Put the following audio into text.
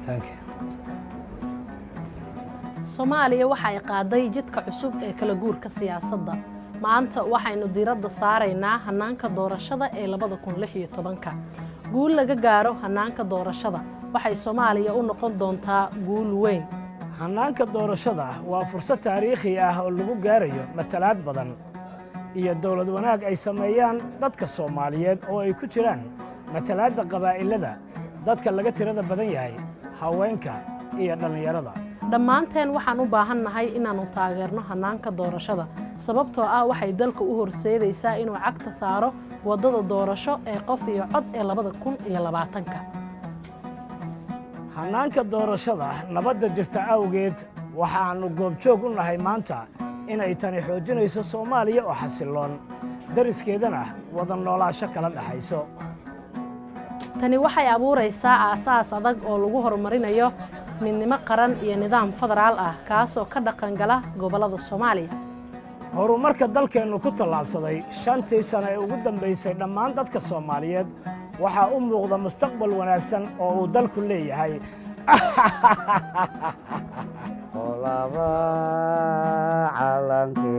Thank you. Soomaaliya waxa ay qaaday jidka cusub ee kala guurka siyaasadda. Maanta waxaynu diiradda saaraynaa hanaanka doorashada ee 2016. Guul laga gaaro hanaanka doorashada waxay Soomaaliya u noqon doontaa guul weyn. Hanaanka doorashada waa fursad taariikhi ah oo lagu gaarayo matalaad badan iyo dawlad wanaag ay sameeyaan dadka Soomaaliyeed oo ay ku jiraan matalaadda qabaa'ilada, dadka laga tirada badan yahay, haweenka iyo dhalinyarada. Dhammaanteen waxaan u baahannahay inaanu taageerno hanaanka doorashada sababtoo ah waxay dalka u horseedaysaa inuu cagta saaro wadada doorasho ee qof iyo cod ee 2020. Hanaanka doorashada nabadda jirta awgeed waxaanu goobjoog u nahay maanta inay tani xoojinayso Soomaaliya oo xasiloon dariskeedana wada noolaansho kala dhaxayso. Tani waxay abuuraysaa aasaas adag oo lagu horumarinayo midnimo qaran iyo nidaam federaal ah kaas oo ka dhaqan gala gobolada Soomaaliya. Horumarka dalkeenu ku tallaabsaday 5 sano ee ugu dambeysay dhammaan dadka Soomaaliyeed waxa u muuqda mustaqbal wanaagsan oo uu dalku leeyahay. Olaba calanke